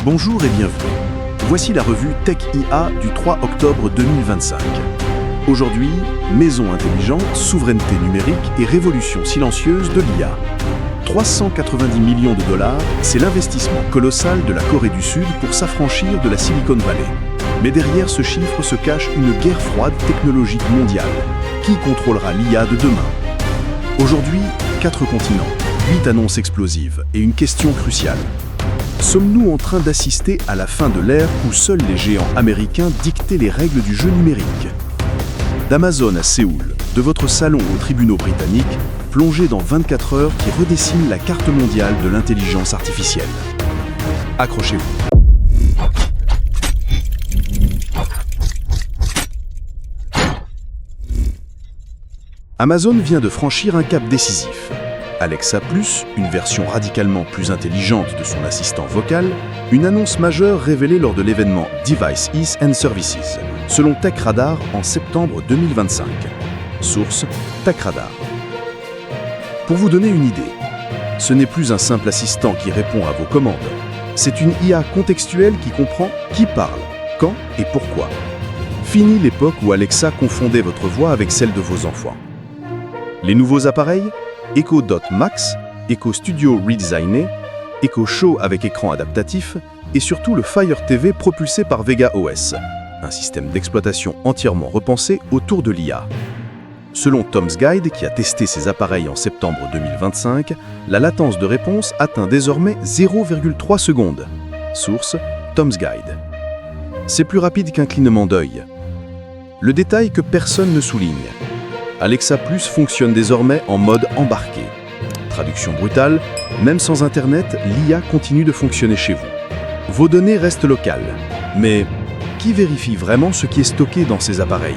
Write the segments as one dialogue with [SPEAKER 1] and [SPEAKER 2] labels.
[SPEAKER 1] Bonjour et bienvenue. Voici la revue Tech IA du 3 octobre 2025. Aujourd'hui, maison intelligente, souveraineté numérique et révolution silencieuse de l'IA. 390 millions de dollars, c'est l'investissement colossal de la Corée du Sud pour s'affranchir de la Silicon Valley. Mais derrière ce chiffre se cache une guerre froide technologique mondiale. Qui contrôlera l'IA de demain? Aujourd'hui, 4 continents, 8 annonces explosives et une question cruciale. Sommes-nous en train d'assister à la fin de l'ère où seuls les géants américains dictaient les règles du jeu numérique? D'Amazon à Séoul, de votre salon aux tribunaux britanniques, plongez dans 24 heures qui redessinent la carte mondiale de l'intelligence artificielle. Accrochez-vous. Amazon vient de franchir un cap décisif. Alexa Plus, une version radicalement plus intelligente de son assistant vocal, une annonce majeure révélée lors de l'événement Devices and Services, selon TechRadar en septembre 2025. Source TechRadar. Pour vous donner une idée, ce n'est plus un simple assistant qui répond à vos commandes. C'est une IA contextuelle qui comprend qui parle, quand et pourquoi. Fini l'époque où Alexa confondait votre voix avec celle de vos enfants. Les nouveaux appareils, Echo Dot Max, Echo Studio redesigné, Echo Show avec écran adaptatif et surtout le Fire TV propulsé par Vega OS, un système d'exploitation entièrement repensé autour de l'IA. Selon Tom's Guide, qui a testé ces appareils en septembre 2025, la latence de réponse atteint désormais 0,3 secondes. Source Tom's Guide. C'est plus rapide qu'un clignement d'œil. Le détail que personne ne souligne. Alexa Plus fonctionne désormais en mode embarqué. Traduction brutale, même sans Internet, l'IA continue de fonctionner chez vous. Vos données restent locales, mais qui vérifie vraiment ce qui est stocké dans ces appareils?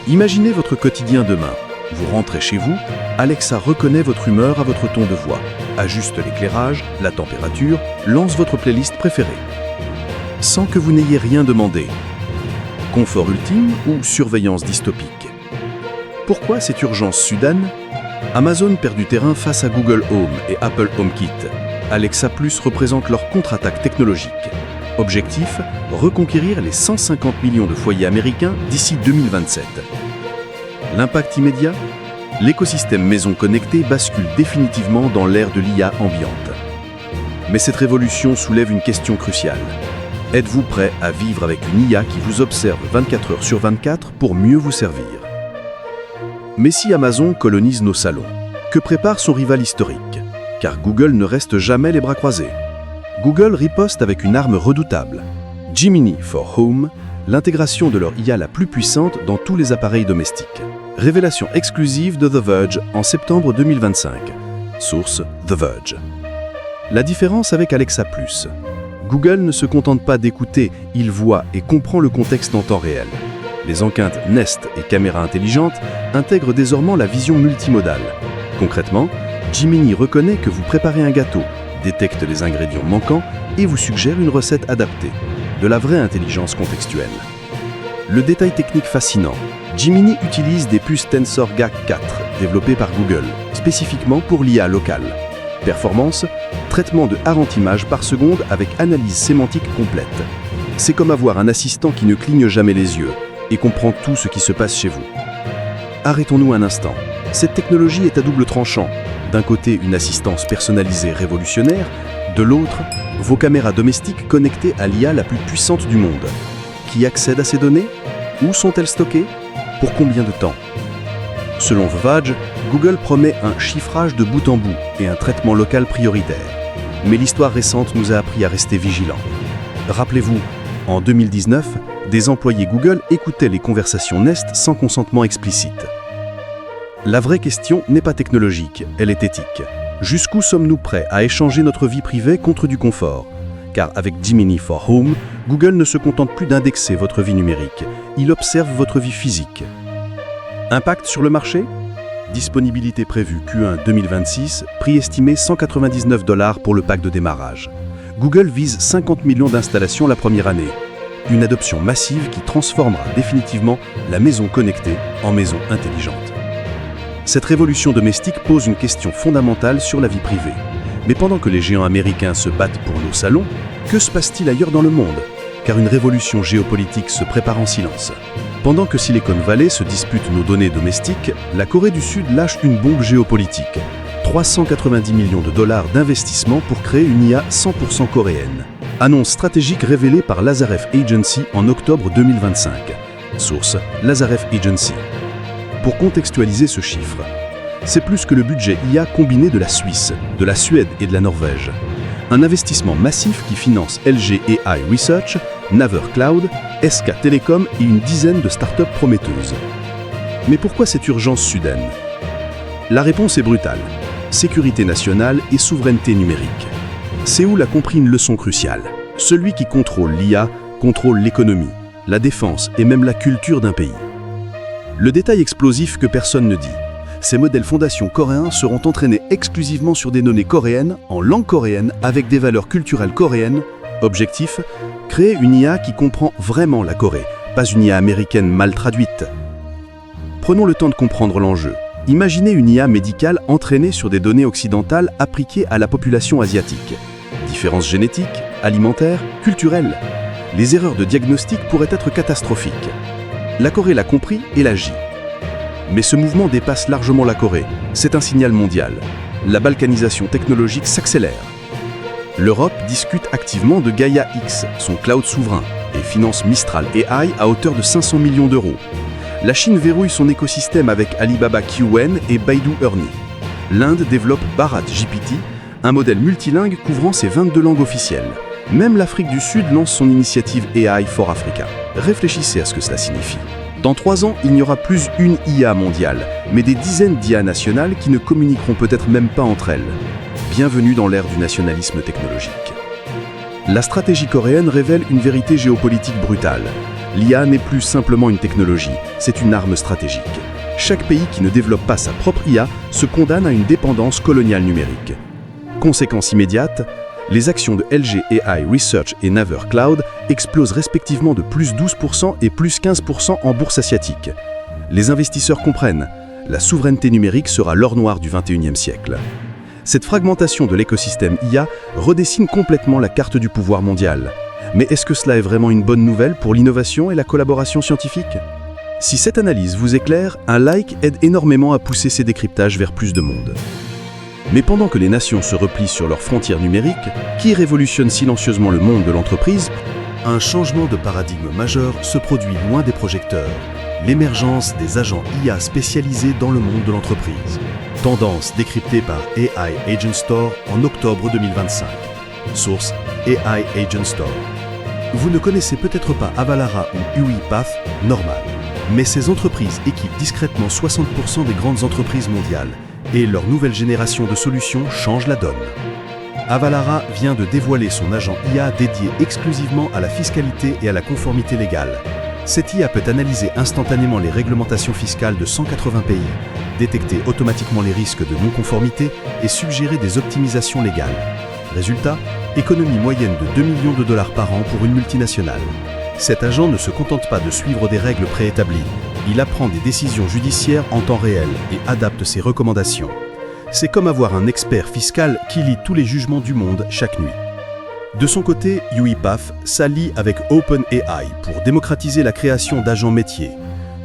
[SPEAKER 1] Imaginez votre quotidien demain. Vous rentrez chez vous, Alexa reconnaît votre humeur à votre ton de voix, ajuste l'éclairage, la température, lance votre playlist préférée. Sans que vous n'ayez rien demandé. Confort ultime ou surveillance dystopique? Pourquoi cette urgence soudaine? Amazon perd du terrain face à Google Home et Apple HomeKit. Alexa Plus représente leur contre-attaque technologique. Objectif, reconquérir les 150 millions de foyers américains d'ici 2027. L'impact immédiat? L'écosystème maison connectée bascule définitivement dans l'ère de l'IA ambiante. Mais cette révolution soulève une question cruciale. Êtes-vous prêt à vivre avec une IA qui vous observe 24 heures sur 24 pour mieux vous servir? Mais si Amazon colonise nos salons, que prépare son rival historique? Car Google ne reste jamais les bras croisés. Google riposte avec une arme redoutable. Gemini for Home, l'intégration de leur IA la plus puissante dans tous les appareils domestiques. Révélation exclusive de The Verge en septembre 2025. Source The Verge. La différence avec Alexa Plus. Google ne se contente pas d'écouter, il voit et comprend le contexte en temps réel. Les enceintes Nest et caméras intelligentes intègrent désormais la vision multimodale. Concrètement, Gemini reconnaît que vous préparez un gâteau, détecte les ingrédients manquants et vous suggère une recette adaptée. De la vraie intelligence contextuelle. Le détail technique fascinant. Gemini utilise des puces Tensor GAC 4 développées par Google, spécifiquement pour l'IA locale. Performance, traitement de 40 images par seconde avec analyse sémantique complète. C'est comme avoir un assistant qui ne cligne jamais les yeux et comprend tout ce qui se passe chez vous. Arrêtons-nous un instant. Cette technologie est à double tranchant. D'un côté, une assistance personnalisée révolutionnaire, de l'autre, vos caméras domestiques connectées à l'IA la plus puissante du monde. Qui accède à ces données? Où sont-elles stockées? Pour combien de temps? Selon The Verge, Google promet un chiffrage de bout en bout et un traitement local prioritaire. Mais l'histoire récente nous a appris à rester vigilants. Rappelez-vous, en 2019, des employés Google écoutaient les conversations Nest sans consentement explicite. La vraie question n'est pas technologique, elle est éthique. Jusqu'où sommes-nous prêts à échanger notre vie privée contre du confort? Car avec Gemini for Home, Google ne se contente plus d'indexer votre vie numérique, il observe votre vie physique. Impact sur le marché? Disponibilité prévue Q1 2026, prix estimé $199 pour le pack de démarrage. Google vise 50 millions d'installations la première année. Une adoption massive qui transformera définitivement la maison connectée en maison intelligente. Cette révolution domestique pose une question fondamentale sur la vie privée. Mais pendant que les géants américains se battent pour nos salons, que se passe-t-il ailleurs dans le monde? Car une révolution géopolitique se prépare en silence. Pendant que Silicon Valley se dispute nos données domestiques, la Corée du Sud lâche une bombe géopolitique. 390 millions de dollars d'investissement pour créer une IA 100% coréenne. Annonce stratégique révélée par Lazaref Agency en octobre 2025. Source: Lazaref Agency. Pour contextualiser ce chiffre, c'est plus que le budget IA combiné de la Suisse, de la Suède et de la Norvège. Un investissement massif qui finance LG AI Research, Naver Cloud, SK Telecom et une dizaine de startups prometteuses. Mais pourquoi cette urgence soudaine? La réponse est brutale. Sécurité nationale et souveraineté numérique. Séoul a compris une leçon cruciale. Celui qui contrôle l'IA contrôle l'économie, la défense et même la culture d'un pays. Le détail explosif que personne ne dit. Ces modèles fondations coréens seront entraînés exclusivement sur des données coréennes, en langue coréenne, avec des valeurs culturelles coréennes. Objectif: créer une IA qui comprend vraiment la Corée, pas une IA américaine mal traduite. Prenons le temps de comprendre l'enjeu. Imaginez une IA médicale entraînée sur des données occidentales appliquées à la population asiatique. Différences génétiques, alimentaires, culturelles. Les erreurs de diagnostic pourraient être catastrophiques. La Corée l'a compris et l'agit. Mais ce mouvement dépasse largement la Corée. C'est un signal mondial. La balkanisation technologique s'accélère. L'Europe discute activement de Gaia X, son cloud souverain, et finance Mistral AI à hauteur de 500 millions d'euros. La Chine verrouille son écosystème avec Alibaba QN et Baidu Ernie. L'Inde développe Bharat GPT, un modèle multilingue couvrant ses 22 langues officielles. Même l'Afrique du Sud lance son initiative AI for Africa. Réfléchissez à ce que cela signifie. Dans 3 ans, il n'y aura plus une IA mondiale, mais des dizaines d'IA nationales qui ne communiqueront peut-être même pas entre elles. Bienvenue dans l'ère du nationalisme technologique. La stratégie coréenne révèle une vérité géopolitique brutale. L'IA n'est plus simplement une technologie, c'est une arme stratégique. Chaque pays qui ne développe pas sa propre IA se condamne à une dépendance coloniale numérique. Conséquence immédiate, les actions de LG AI Research et Naver Cloud explosent respectivement de plus 12% et plus 15% en bourse asiatique. Les investisseurs comprennent, la souveraineté numérique sera l'or noir du XXIe siècle. Cette fragmentation de l'écosystème IA redessine complètement la carte du pouvoir mondial. Mais est-ce que cela est vraiment une bonne nouvelle pour l'innovation et la collaboration scientifique? Si cette analyse vous éclaire, un like aide énormément à pousser ces décryptages vers plus de monde. Mais pendant que les nations se replient sur leurs frontières numériques, qui révolutionne silencieusement le monde de l'entreprise? Un changement de paradigme majeur se produit loin des projecteurs. L'émergence des agents IA spécialisés dans le monde de l'entreprise. Tendance décryptée par AI Agent Store en octobre 2025. Source: AI Agent Store. Vous ne connaissez peut-être pas Avalara ou UiPath, normal. Mais ces entreprises équipent discrètement 60% des grandes entreprises mondiales. Et leur nouvelle génération de solutions change la donne. Avalara vient de dévoiler son agent IA dédié exclusivement à la fiscalité et à la conformité légale. Cette IA peut analyser instantanément les réglementations fiscales de 180 pays, détecter automatiquement les risques de non-conformité et suggérer des optimisations légales. Résultat, économie moyenne de 2 millions de dollars par an pour une multinationale. Cet agent ne se contente pas de suivre des règles préétablies. Il apprend des décisions judiciaires en temps réel et adapte ses recommandations. C'est comme avoir un expert fiscal qui lit tous les jugements du monde chaque nuit. De son côté, UiPath s'allie avec OpenAI pour démocratiser la création d'agents métiers.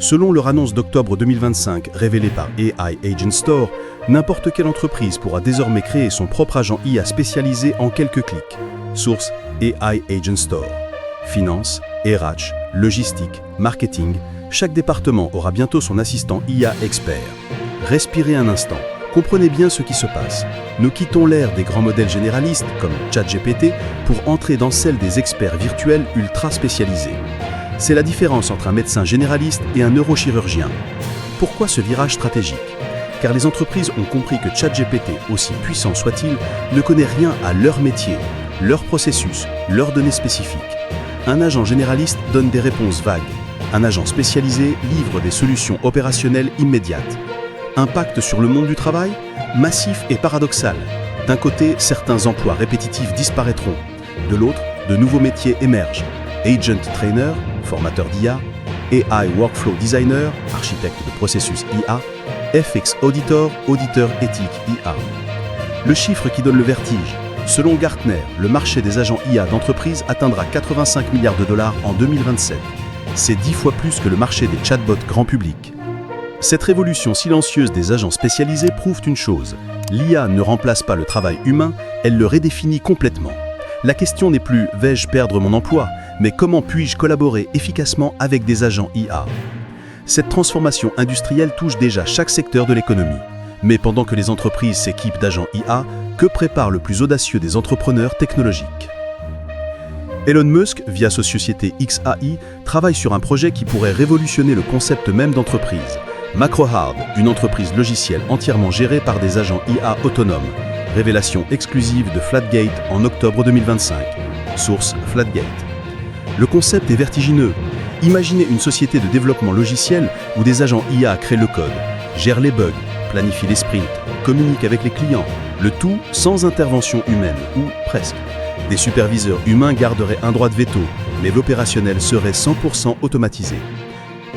[SPEAKER 1] Selon leur annonce d'octobre 2025 révélée par AI Agent Store, n'importe quelle entreprise pourra désormais créer son propre agent IA spécialisé en quelques clics. Source: AI Agent Store. Finance, RH, logistique, marketing, chaque département aura bientôt son assistant IA expert. Respirez un instant, comprenez bien ce qui se passe. Nous quittons l'ère des grands modèles généralistes comme ChatGPT pour entrer dans celle des experts virtuels ultra spécialisés. C'est la différence entre un médecin généraliste et un neurochirurgien. Pourquoi ce virage stratégique? Car les entreprises ont compris que ChatGPT, aussi puissant soit-il, ne connaît rien à leur métier, leur processus, leurs données spécifiques. Un agent généraliste donne des réponses vagues. Un agent spécialisé livre des solutions opérationnelles immédiates. Impact sur le monde du travail? Massif et paradoxal. D'un côté, certains emplois répétitifs disparaîtront. De l'autre, de nouveaux métiers émergent. Agent Trainer, formateur d'IA, AI Workflow Designer, architecte de processus IA, FX Auditor, auditeur éthique IA. Le chiffre qui donne le vertige. Selon Gartner, le marché des agents IA d'entreprise atteindra 85 milliards de dollars en 2027. C'est 10 fois plus que le marché des chatbots grand public. Cette révolution silencieuse des agents spécialisés prouve une chose. L'IA ne remplace pas le travail humain, elle le redéfinit complètement. La question n'est plus « vais-je perdre mon emploi ?», mais comment puis-je collaborer efficacement avec des agents IA ? Cette transformation industrielle touche déjà chaque secteur de l'économie. Mais pendant que les entreprises s'équipent d'agents IA, que prépare le plus audacieux des entrepreneurs technologiques ? Elon Musk, via sa société XAI, travaille sur un projet qui pourrait révolutionner le concept même d'entreprise. MacroHard, une entreprise logicielle entièrement gérée par des agents IA autonomes. Révélation exclusive de Flatgate en octobre 2025. Source Flatgate. Le concept est vertigineux. Imaginez une société de développement logiciel où des agents IA créent le code, gèrent les bugs, planifient les sprints, communiquent avec les clients, le tout sans intervention humaine, ou presque. Des superviseurs humains garderaient un droit de veto, mais l'opérationnel serait 100% automatisé.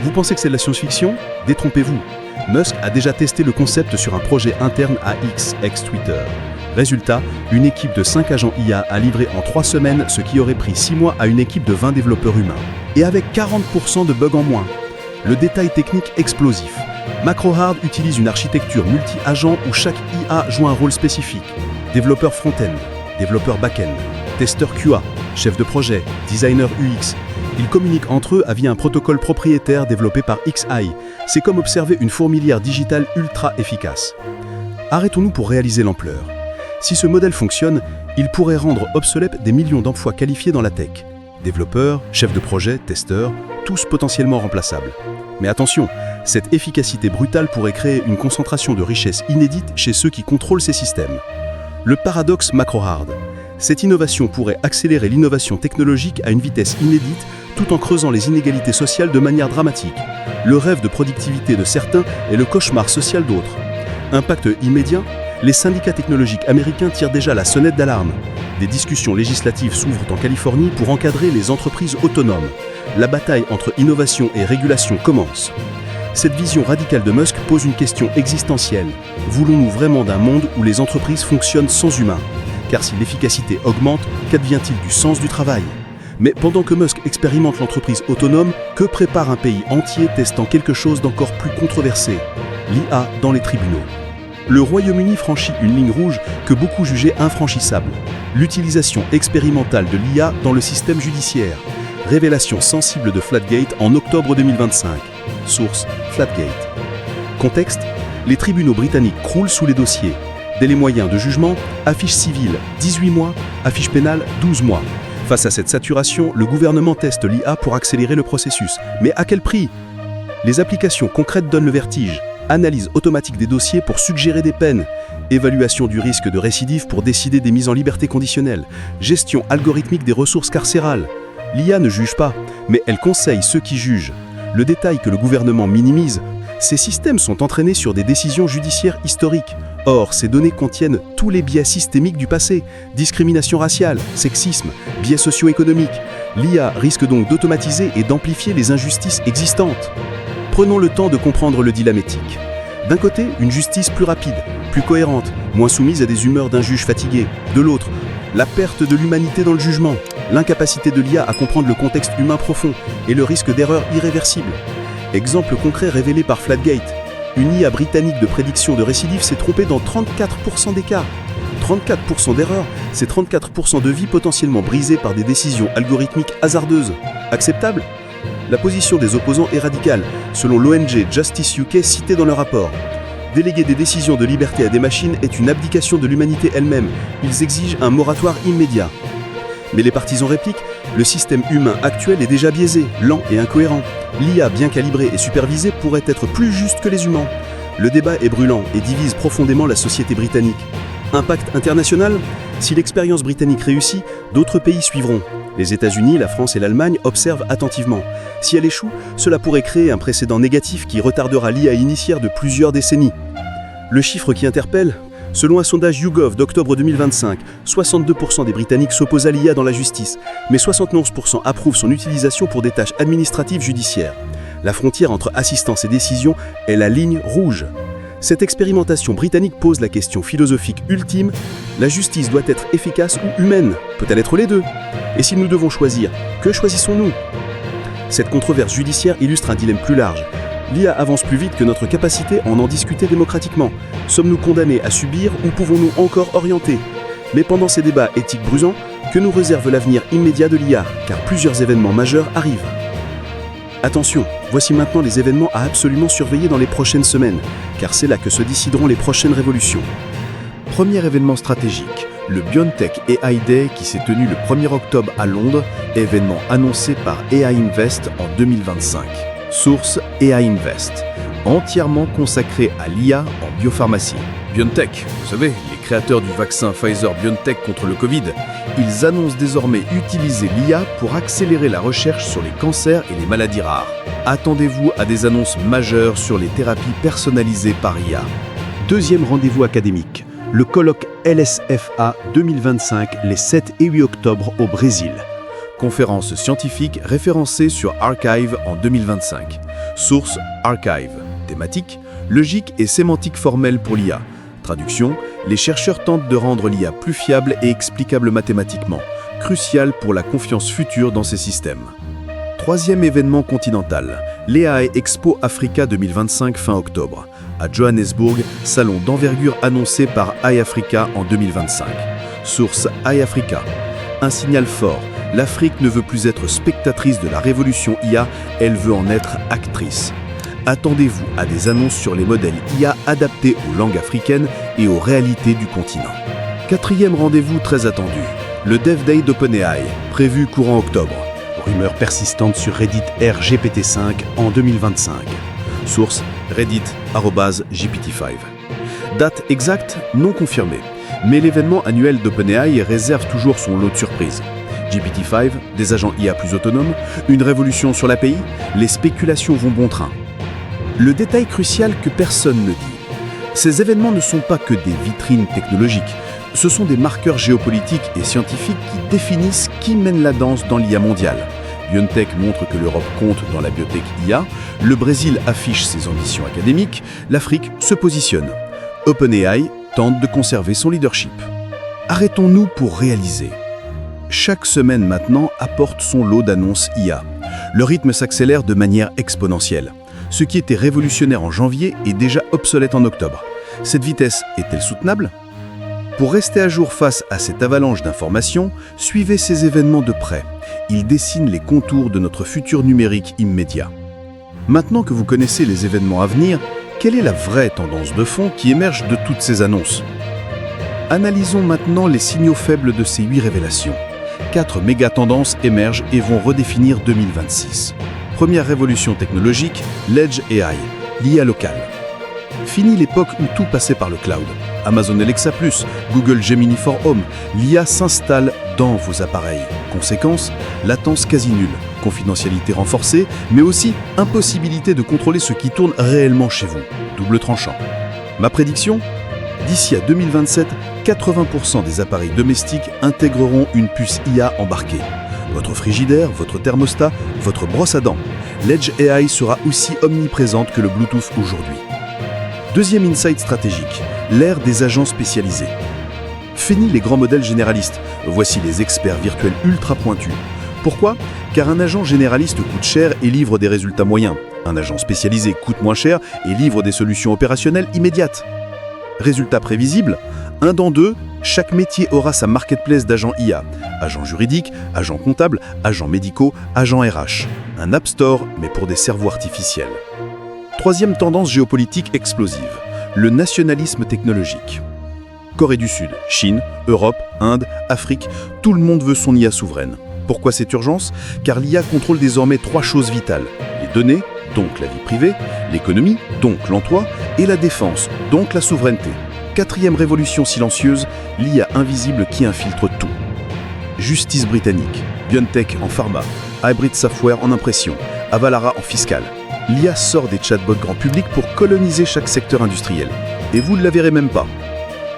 [SPEAKER 1] Vous pensez que c'est de la science-fiction ? Détrompez-vous. Musk a déjà testé le concept sur un projet interne à X, ex-Twitter. Résultat, une équipe de 5 agents IA a livré en 3 semaines ce qui aurait pris 6 mois à une équipe de 20 développeurs humains. Et avec 40% de bugs en moins. Le détail technique explosif. MacroHard utilise une architecture multi-agent où chaque IA joue un rôle spécifique. Développeur front-end, développeur back-end, testeur QA, chef de projet, designer UX. Ils communiquent entre eux via un protocole propriétaire développé par XAI. C'est comme observer une fourmilière digitale ultra efficace. Arrêtons-nous pour réaliser l'ampleur. Si ce modèle fonctionne, il pourrait rendre obsolètes des millions d'emplois qualifiés dans la tech. Développeurs, chefs de projet, testeurs, tous potentiellement remplaçables. Mais attention, cette efficacité brutale pourrait créer une concentration de richesse inédite chez ceux qui contrôlent ces systèmes. Le paradoxe MacroHard. Cette innovation pourrait accélérer l'innovation technologique à une vitesse inédite tout en creusant les inégalités sociales de manière dramatique. Le rêve de productivité de certains et le cauchemar social d'autres. Impact immédiat, les syndicats technologiques américains tirent déjà la sonnette d'alarme. Des discussions législatives s'ouvrent en Californie pour encadrer les entreprises autonomes. La bataille entre innovation et régulation commence. Cette vision radicale de Musk pose une question existentielle. Voulons-nous vraiment d'un monde où les entreprises fonctionnent sans humains ? Car si l'efficacité augmente, qu'advient-il du sens du travail ? Mais pendant que Musk expérimente l'entreprise autonome, que prépare un pays entier testant quelque chose d'encore plus controversé ? L'IA dans les tribunaux. Le Royaume-Uni franchit une ligne rouge que beaucoup jugeaient infranchissable. L'utilisation expérimentale de l'IA dans le système judiciaire. Révélation sensible de Flatgate en octobre 2025. Source Flatgate. Contexte : les tribunaux britanniques croulent sous les dossiers. Délai moyen de jugement, affiche civile 18 mois, affiche pénale 12 mois. Face à cette saturation, le gouvernement teste l'IA pour accélérer le processus. Mais à quel prix ? Les applications concrètes donnent le vertige. Analyse automatique des dossiers pour suggérer des peines. Évaluation du risque de récidive pour décider des mises en liberté conditionnelle. Gestion algorithmique des ressources carcérales. L'IA ne juge pas, mais elle conseille ceux qui jugent. Le détail que le gouvernement minimise, ces systèmes sont entraînés sur des décisions judiciaires historiques. Or, ces données contiennent tous les biais systémiques du passé, discrimination raciale, sexisme, biais socio-économiques. L'IA risque donc d'automatiser et d'amplifier les injustices existantes. Prenons le temps de comprendre le dilemme éthique. D'un côté, une justice plus rapide, plus cohérente, moins soumise à des humeurs d'un juge fatigué. De l'autre, la perte de l'humanité dans le jugement, l'incapacité de l'IA à comprendre le contexte humain profond et le risque d'erreurs irréversibles. Exemple concret révélé par Flatgate. Une IA britannique de prédiction de récidive s'est trompée dans 34% des cas. 34% d'erreurs, c'est 34% de vies potentiellement brisées par des décisions algorithmiques hasardeuses. Acceptable ? La position des opposants est radicale, selon l'ONG Justice UK citée dans le rapport. Déléguer des décisions de liberté à des machines est une abdication de l'humanité elle-même. Ils exigent un moratoire immédiat. Mais les partisans répliquent, le système humain actuel est déjà biaisé, lent et incohérent. L'IA bien calibrée et supervisée pourrait être plus juste que les humains. Le débat est brûlant et divise profondément la société britannique. Impact international ? Si l'expérience britannique réussit, d'autres pays suivront. Les États-Unis, la France et l'Allemagne observent attentivement. Si elle échoue, cela pourrait créer un précédent négatif qui retardera l'IA initiaire de plusieurs décennies. Le chiffre qui interpelle ? Selon un sondage YouGov d'octobre 2025, 62% des Britanniques s'opposent à l'IA dans la justice, mais 71% approuvent son utilisation pour des tâches administratives judiciaires. La frontière entre assistance et décision est la ligne rouge.
[SPEAKER 2] Cette expérimentation britannique pose la question philosophique ultime, la justice doit être efficace ou humaine? Peut-elle être les deux? Et si nous devons choisir, que choisissons-nous? Cette controverse judiciaire illustre un dilemme plus large. L'IA avance plus vite que notre capacité à en discuter démocratiquement. Sommes-nous condamnés à subir ou pouvons-nous encore orienter? Mais pendant ces débats éthiques brusants, que nous réserve l'avenir immédiat de l'IA, car plusieurs événements majeurs arrivent. Attention, voici maintenant les événements à absolument surveiller dans les prochaines semaines, car c'est là que se décideront les prochaines révolutions.
[SPEAKER 1] Premier événement stratégique, le BioNTech AI Day qui s'est tenu le 1er octobre à Londres, événement annoncé par AI Invest en 2025. Source AI Invest, entièrement consacré à l'IA en biopharmacie. BioNTech, vous savez, les créateurs du vaccin Pfizer-BioNTech contre le Covid, ils annoncent désormais utiliser l'IA pour accélérer la recherche sur les cancers et les maladies rares. Attendez-vous à des annonces majeures sur les thérapies personnalisées par IA.
[SPEAKER 2] Deuxième rendez-vous académique, le colloque LSFA 2025 les 7 et 8 octobre au Brésil.
[SPEAKER 1] Conférence scientifique référencée sur Archive en 2025. Source Archive. Thématique, logique et sémantique formelle pour l'IA. Traduction, les chercheurs tentent de rendre l'IA plus fiable et explicable mathématiquement, crucial pour la confiance future dans ces systèmes. Troisième événement continental, l'EAI Expo Africa 2025 fin octobre. À Johannesburg, salon d'envergure annoncé par iAfrica en 2025. Source iAfrica. Un signal fort, l'Afrique ne veut plus être spectatrice de la révolution IA, elle veut en être actrice. Attendez-vous à des annonces sur les modèles IA adaptés aux langues africaines et aux réalités du continent. Quatrième rendez-vous très attendu, le Dev Day d'OpenAI, prévu courant octobre.
[SPEAKER 2] Rumeur persistante sur Reddit RGPT5 en 2025.
[SPEAKER 1] Source Reddit@GPT5. Date exacte non confirmée, mais l'événement annuel d'OpenAI réserve toujours son lot de surprises. GPT-5, des agents IA plus autonomes, une révolution sur l'API, les spéculations vont bon train. Le détail crucial que personne ne dit. Ces événements ne sont pas que des vitrines technologiques, ce sont des marqueurs géopolitiques et scientifiques qui définissent qui mène la danse dans l'IA mondiale. BioNTech montre que l'Europe compte dans la biotech IA, le Brésil affiche ses ambitions académiques, l'Afrique se positionne. OpenAI tente de conserver son leadership. Arrêtons-nous pour réaliser. Chaque semaine maintenant apporte son lot d'annonces IA. Le rythme s'accélère de manière exponentielle. Ce qui était révolutionnaire en janvier est déjà obsolète en octobre. Cette vitesse est-elle soutenable? Pour rester à jour face à cette avalanche d'informations, suivez ces événements de près. Ils dessinent les contours de notre futur numérique immédiat. Maintenant que vous connaissez les événements à venir, quelle est la vraie tendance de fond qui émerge de toutes ces annonces? Analysons maintenant les signaux faibles de ces 8 révélations. 4 méga-tendances émergent et vont redéfinir 2026. Première révolution technologique, l'Edge AI, l'IA locale. Fini l'époque où tout passait par le cloud. Amazon Alexa+, Google Gemini for Home, l'IA s'installe dans vos appareils. Conséquence, latence quasi nulle, confidentialité renforcée, mais aussi impossibilité de contrôler ce qui tourne réellement chez vous. Double tranchant. Ma prédiction ? D'ici à 2027, 80% des appareils domestiques intégreront une puce IA embarquée. Votre frigidaire, votre thermostat, votre brosse à dents. L'Edge AI sera aussi omniprésente que le Bluetooth aujourd'hui. Deuxième insight stratégique, l'ère des agents spécialisés. Fini les grands modèles généralistes, voici les experts virtuels ultra pointus. Pourquoi ? Car un agent généraliste coûte cher et livre des résultats moyens. Un agent spécialisé coûte moins cher et livre des solutions opérationnelles immédiates. Résultat prévisible, un dans deux, chaque métier aura sa marketplace d'agents IA. Agents juridiques, agents comptables, agents médicaux, agents RH. Un App Store, mais pour des cerveaux artificiels. Troisième tendance géopolitique explosive, le nationalisme technologique. Corée du Sud, Chine, Europe, Inde, Afrique, tout le monde veut son IA souveraine. Pourquoi cette urgence ? Car l'IA contrôle désormais 3 choses vitales. Les données, donc la vie privée, l'économie, donc l'emploi, et la défense, donc la souveraineté. Quatrième révolution silencieuse, l'IA invisible qui infiltre tout. Justice britannique, BioNTech en pharma, Hybrid Software en impression, Avalara en fiscal. L'IA sort des chatbots grand public pour coloniser chaque secteur industriel. Et vous ne la verrez même pas.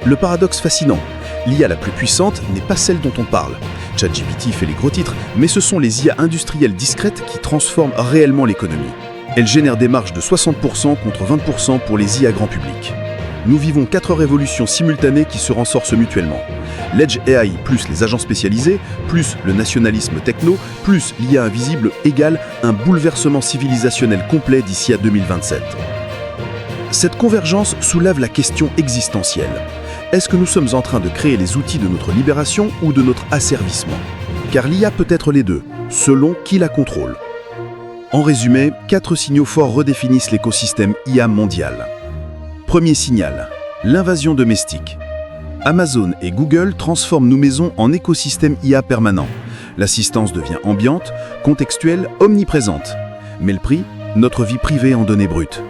[SPEAKER 1] Le paradoxe fascinant, l'IA la plus puissante n'est pas celle dont on parle. ChatGPT fait les gros titres, mais ce sont les IA industrielles discrètes qui transforment réellement l'économie. Elle génère des marges de 60% contre 20% pour les IA grand public. Nous vivons 4 révolutions simultanées qui se renforcent mutuellement. L'Edge AI plus les agents spécialisés, plus le nationalisme techno, plus l'IA invisible égale un bouleversement civilisationnel complet d'ici à 2027. Cette convergence soulève la question existentielle. Est-ce que nous sommes en train de créer les outils de notre libération ou de notre asservissement? Car l'IA peut être les deux, selon qui la contrôle. En résumé, 4 signaux forts redéfinissent l'écosystème IA mondial. Premier signal, l'invasion domestique. Amazon et Google transforment nos maisons en écosystème IA permanent. L'assistance devient ambiante, contextuelle, omniprésente. Mais le prix, notre vie privée en données brutes.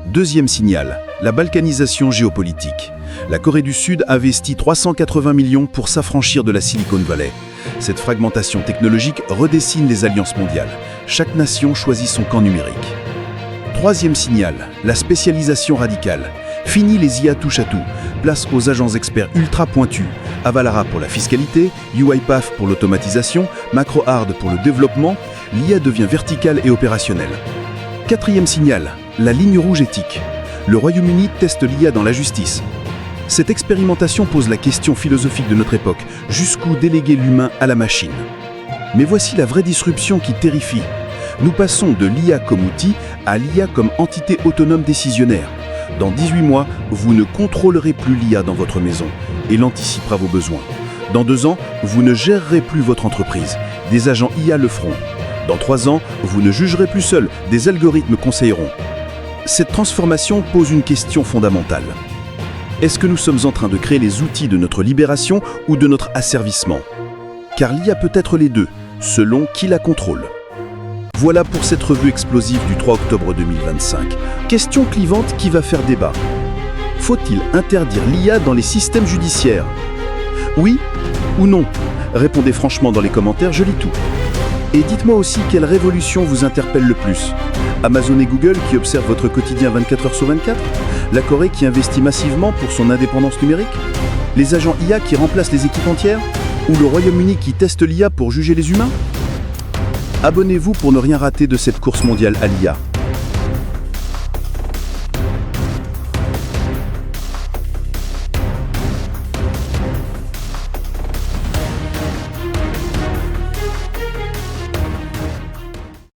[SPEAKER 1] Deuxième signal, la balkanisation géopolitique. La Corée du Sud investit 380 millions pour s'affranchir de la Silicon Valley. Cette fragmentation technologique redessine les alliances mondiales. Chaque nation choisit son camp numérique. Troisième signal, la spécialisation radicale. Fini les IA touche à tout. Place aux agents experts ultra pointus. Avalara pour la fiscalité, UiPath pour l'automatisation, MacroHard pour le développement. L'IA devient verticale et opérationnelle. Quatrième signal, la ligne rouge éthique. Le Royaume-Uni teste l'IA dans la justice. Cette expérimentation pose la question philosophique de notre époque. Jusqu'où déléguer l'humain à la machine? Mais voici la vraie disruption qui terrifie. Nous passons de l'IA comme outil à l'IA comme entité autonome décisionnaire. Dans 18 mois, vous ne contrôlerez plus l'IA dans votre maison et l'anticipera vos besoins. Dans 2 ans, vous ne gérerez plus votre entreprise. Des agents IA le feront. Dans 3 ans, vous ne jugerez plus seul. Des algorithmes conseilleront. Cette transformation pose une question fondamentale. Est-ce que nous sommes en train de créer les outils de notre libération ou de notre asservissement? Car l'IA peut être les deux, selon qui la contrôle. Voilà pour cette revue explosive du 3 octobre 2025. Question clivante qui va faire débat. Faut-il interdire l'IA dans les systèmes judiciaires? Oui ou non? Répondez franchement dans les commentaires, je lis tout. Et dites-moi aussi quelle révolution vous interpelle le plus. Amazon et Google qui observent votre quotidien 24 heures sur 24? La Corée qui investit massivement pour son indépendance numérique? Les agents IA qui remplacent les équipes entières? Ou le Royaume-Uni qui teste l'IA pour juger les humains? Abonnez-vous pour ne rien rater de cette course mondiale à l'IA.